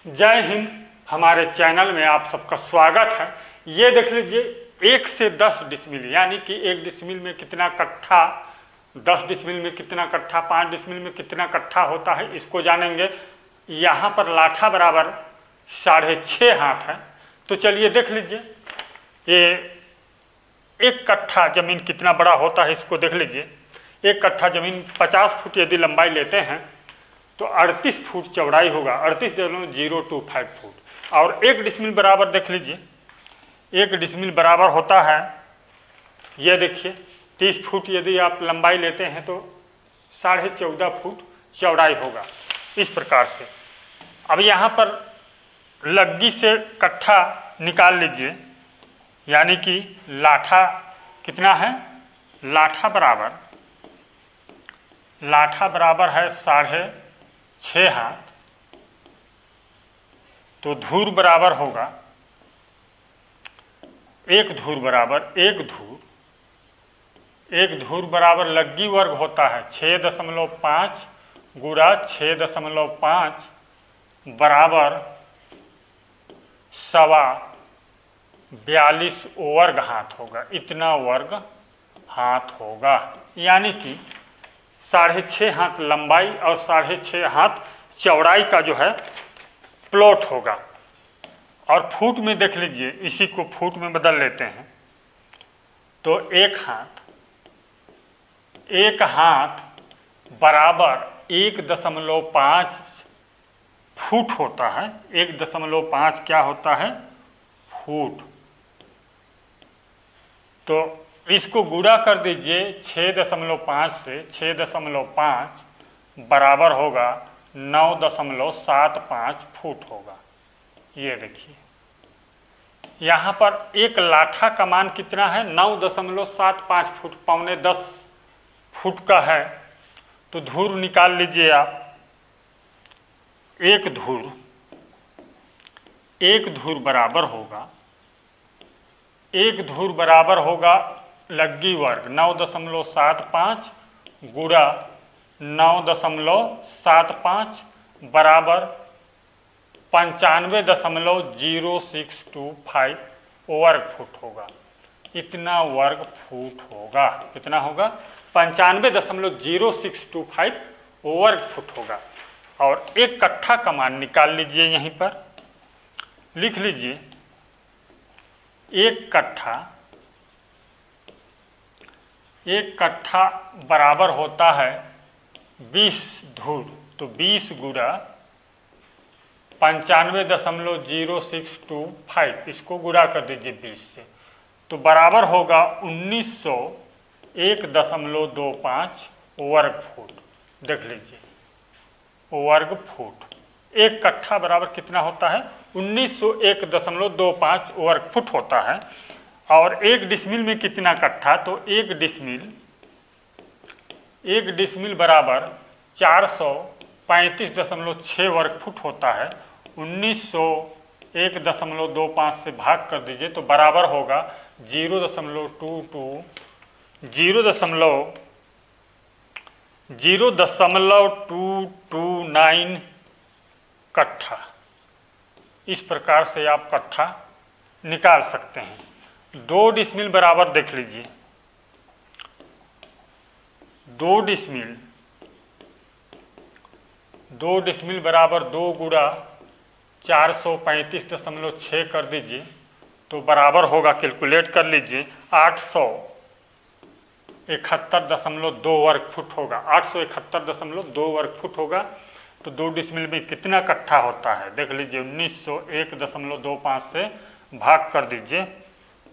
जय हिंद। हमारे चैनल में आप सबका स्वागत है। ये देख लीजिए 1 से 10 डिसमिल यानी कि 1 डिसमिल में कितना कट्ठा, 10 डिसमिल में कितना कट्ठा, 5 डिसमिल में कितना कट्ठा होता है, इसको जानेंगे। यहाँ पर लाठा बराबर 6.5 हाथ है। तो चलिए देख लीजिए ये 1 कट्ठा ज़मीन कितना बड़ा होता है, इसको देख लीजिए। 1 कट्ठा ज़मीन 50 फुट यदि लंबाई लेते हैं तो 38 फुट चौड़ाई होगा, 38.025 फुट। और 1 डिसमिल बराबर देख लीजिए, 1 डिसमिल बराबर होता है, ये देखिए 30 फुट यदि आप लंबाई लेते हैं तो 14.5 फुट चौड़ाई होगा। इस प्रकार से अब यहाँ पर लग्गी से कट्ठा निकाल लीजिए, यानी कि लाठा कितना है, लाठा बराबर है 6.5 हाथ। तो धूर बराबर होगा 1 धूर बराबर 1 धूर बराबर लग्गी वर्ग होता है 6.5 गुणा 6.5 बराबर 42 वर्ग हाथ होगा। इतना वर्ग हाथ होगा, यानी कि 6.5 हाथ लंबाई और 6.5 हाथ चौड़ाई का जो है प्लॉट होगा। और फुट में देख लीजिए, इसी को फुट में बदल लेते हैं तो 1 हाथ बराबर 1.5 फुट होता है। 1.5 क्या होता है, फुट। तो इसको गुणा कर दीजिए 6.5 से, 6.5 बराबर होगा 9.75 फुट होगा। ये देखिए यहाँ पर एक लाठा का मान कितना है, 9.75 फुट, 9.75 फुट का है। तो धूर निकाल लीजिए आप। एक धूर बराबर होगा लग्गी वर्ग 9.75 गुणा 9.75 बराबर 95.0625 वर्ग फुट होगा। इतना वर्ग फुट होगा। कितना होगा, 95.0625 वर्ग फुट होगा। और 1 कट्ठा का मान निकाल लीजिए, यहीं पर लिख लीजिए 1 कट्ठा बराबर होता है 20 धूर। तो 20 गुणा 95.0625, इसको गुणा कर दीजिए 20 से, तो बराबर होगा 1901.25 वर्ग फुट। देख लीजिए वर्ग फुट। 1 कट्ठा बराबर कितना होता है, 1901.25 वर्ग फुट होता है। और 1 डिसमिल में कितना कट्ठा, तो 1 डिसमिल बराबर 435.6 वर्ग फुट होता है। 1901.25 से भाग कर दीजिए तो बराबर होगा 0.229 कट्ठा। इस प्रकार से आप कट्ठा निकाल सकते हैं। 2 डिसमिल बराबर देख लीजिए, 2 डिसमिल बराबर 2 गुणा 435.6 कर दीजिए तो बराबर होगा, कैलकुलेट कर लीजिए, 871.2 वर्ग फुट होगा। 871.2 वर्ग फुट होगा। तो 2 डिसमिल में कितना कट्ठा होता है, देख लीजिए 1901.25 से भाग कर दीजिए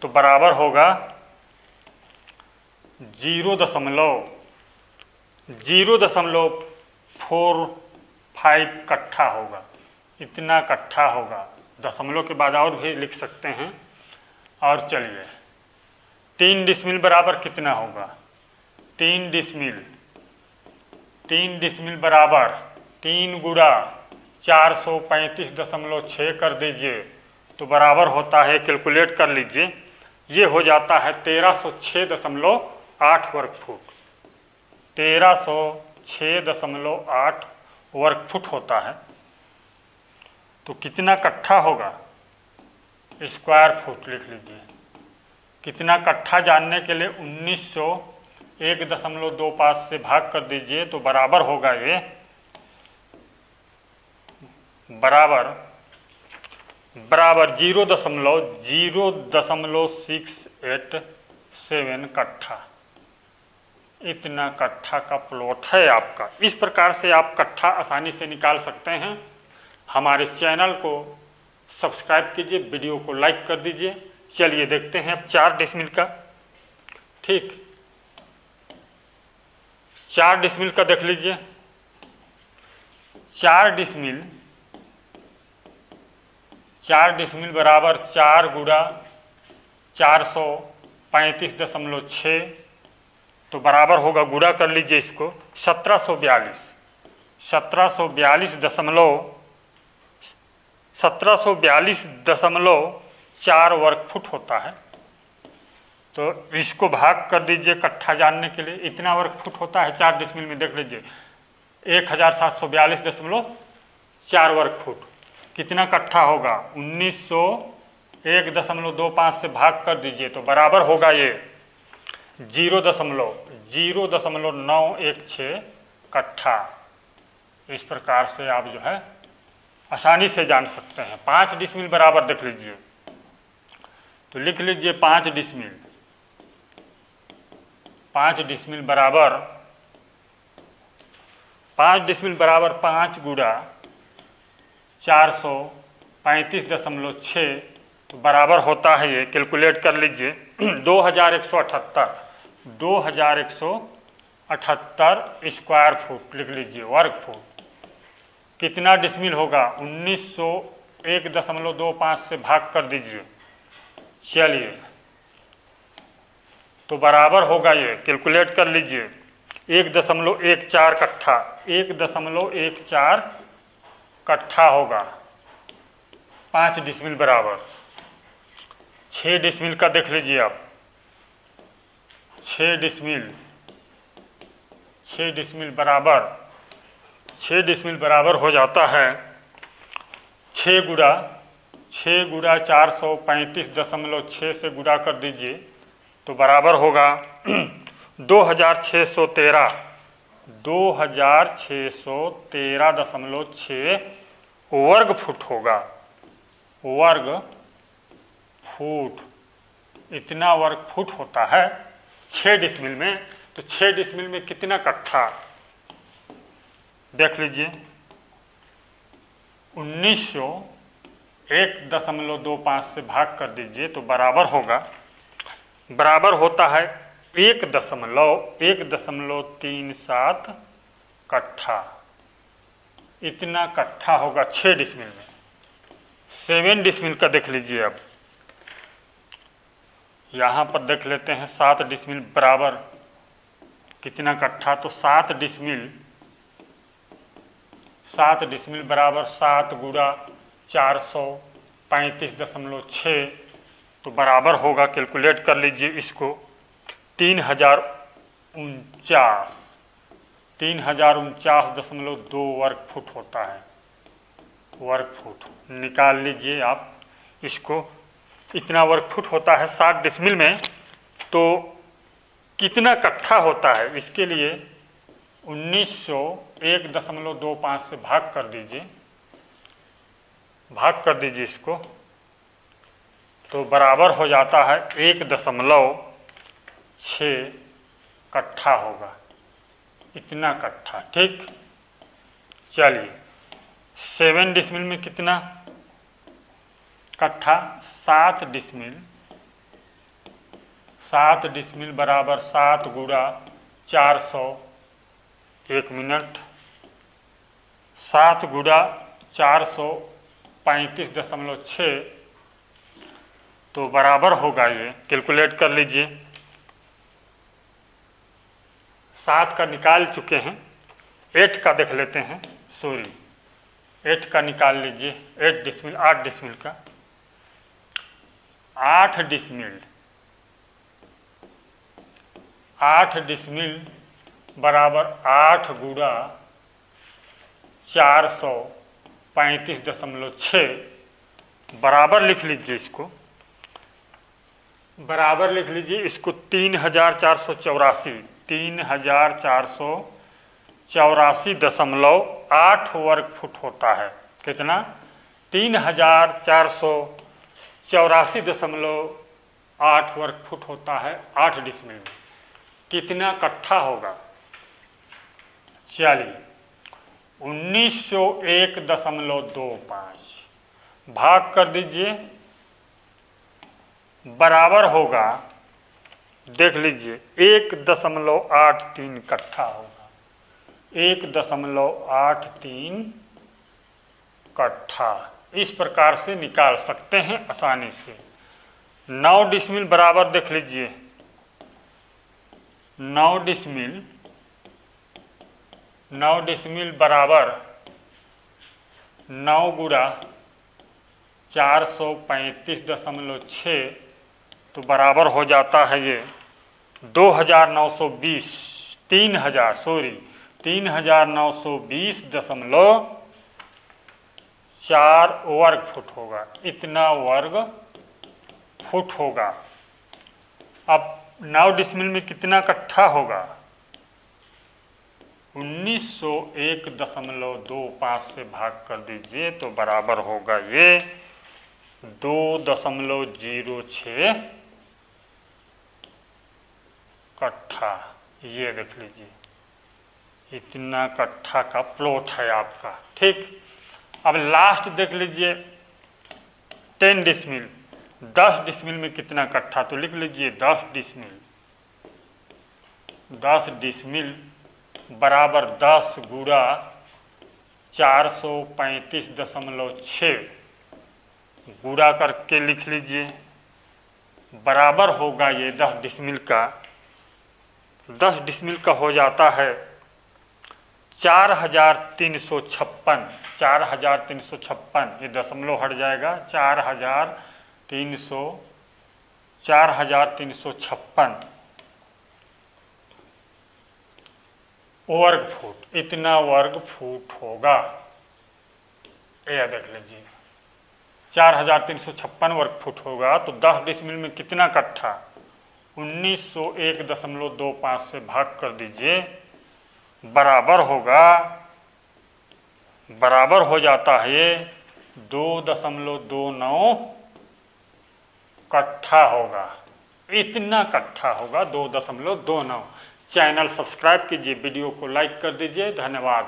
तो बराबर होगा 0.045 कट्ठा होगा। इतना कट्ठा होगा। दशमलव के बाद और भी लिख सकते हैं। और चलिए 3 डिसमिल बराबर कितना होगा, 3 डिसमिल बराबर 3 गुणा 435.6 कर दीजिए तो बराबर होता है, कैलकुलेट कर लीजिए, ये हो जाता है 1306.8 वर्ग फुट। 1306.8 वर्ग फुट होता है। तो तो कितना कट्ठा होगा, स्क्वायर फुट लिख लीजिए। कितना कट्ठा जानने के लिए 1901.25 से भाग कर दीजिए तो बराबर होगा ये बराबर 0.0687 कट्ठा। इतना कट्ठा का प्लॉट है आपका। इस प्रकार से आप कट्ठा आसानी से निकाल सकते हैं। हमारे चैनल को सब्सक्राइब कीजिए, वीडियो को लाइक कर दीजिए। चलिए देखते हैं अब 4 डिसमिल का। ठीक, 4 डिसमिल का देख लीजिए। 4 डिसमिल बराबर 4 गुणा 435.6 तो बराबर होगा, गुणा कर लीजिए इसको, 1742.4 वर्ग फुट होता है। तो इसको भाग कर दीजिए कट्ठा जानने के लिए। इतना वर्ग फुट होता है 4 डिसमिल में, देख लीजिए 1742.4 वर्ग फुट। कितना कट्ठा होगा, 1901.25 से भाग कर दीजिए तो बराबर होगा ये 0.0916 कट्ठा। इस प्रकार से आप जो है आसानी से जान सकते हैं। 5 डिसमिल बराबर देख लीजिए, तो लिख लीजिए 5 डिसमिल। 5 डिसमिल बराबर 5 गुणा 435.6 तो बराबर होता है ये, कैलकुलेट कर लीजिए 2178 स्क्वायर फुट लिख लीजिए, वर्ग फुट। कितना डिसमिल होगा, 1901.25 से भाग कर दीजिए। चलिए तो बराबर होगा ये, कैलकुलेट कर लीजिए 1.14 कट्ठा। 1.14 कट्ठा होगा 5 डिसमिल बराबर। 6 डिसमिल का देख लीजिए आप। 6 डिसमिल बराबर हो जाता है 6 गुणा 435.6 से गुणा कर दीजिए तो बराबर होगा 2613.6 वर्ग फुट होगा, वर्ग फुट। इतना वर्ग फुट होता है 6 डिसमिल में। तो 6 डिसमिल में कितना कट्ठा, देख लीजिए 1901.25 से भाग कर दीजिए तो बराबर होता है 1.37 कट्ठा। इतना कट्ठा होगा 6 डिसमिल में। 7 डिसमिल का देख लीजिए अब। यहाँ पर देख लेते हैं 7 डिसमिल बराबर कितना कट्ठा। तो 7 डिसमिल बराबर 7 गुणा 435.6 तो बराबर होगा, कैलकुलेट कर लीजिए इसको 3049.2 वर्ग फुट होता है, वर्ग फुट। निकाल लीजिए आप इसको, इतना वर्ग फुट होता है 7 डिसमिल में। तो कितना कट्ठा होता है, इसके लिए 1901.25 से भाग कर दीजिए इसको तो बराबर हो जाता है 1.6 कट्ठा होगा। इतना कट्ठा, ठीक। चलिए 7 डिसमिल में कितना कट्ठा, 7 डिसमिल बराबर 7 गुणा 400, 1 मिनट, 7 गुणा 435.6 तो बराबर होगा ये, कैलकुलेट कर लीजिए। 7 का निकाल चुके हैं, 8 का देख लेते हैं। 8 का निकाल लीजिए। 8 डिसमिल 8 डिसमिल का 8 डिसमिल बराबर 8 गुणा 35.6 बराबर लिख लीजिए इसको, बराबर लिख लीजिए इसको 3484.8 वर्ग फुट होता है। कितना? 3484.8 वर्ग फुट होता है 8 डिसमिल में। कितना कट्ठा होगा? चलिए 1901.25 भाग कर दीजिए, बराबर होगा, देख लीजिए 1.83 कट्ठा होगा। 1.83 कट्ठा इस प्रकार से निकाल सकते हैं आसानी से। 9 डिसमिल बराबर देख लीजिए, 9 डिसमिल बराबर 9 गुणा 435.6 तो बराबर हो जाता है ये 3920.4 वर्ग फुट होगा। इतना वर्ग फुट होगा। अब 9 डिसमिल में कितना कट्ठा होगा? 1901.25 से भाग कर दीजिए तो बराबर होगा ये 2.06 कट्ठा। ये देख लीजिए इतना कट्ठा का प्लॉट है आपका। ठीक, अब लास्ट देख लीजिए 10 डिसमिल। 10 डिसमिल में कितना कट्ठा? तो लिख लीजिए 10 डिसमिल बराबर 10 गुणा 435.6 गुणा करके लिख लीजिए, बराबर होगा ये 10 डिसमिल का। 10 डिसमिल का हो जाता है 4356। 4356 ये दशमलव हट जाएगा, 4356 वर्ग फुट। इतना वर्ग फुट होगा। यह देख लीजिए 4356 वर्ग फुट होगा। तो 10 डिसमिल में कितना कट्ठा? 1901.25 से भाग कर दीजिए, बराबर होगा, बराबर हो जाता है ये 2.29 कट्ठा होगा। इतना कट्ठा होगा 2.29। चैनल सब्सक्राइब कीजिए, वीडियो को लाइक कर दीजिए। धन्यवाद।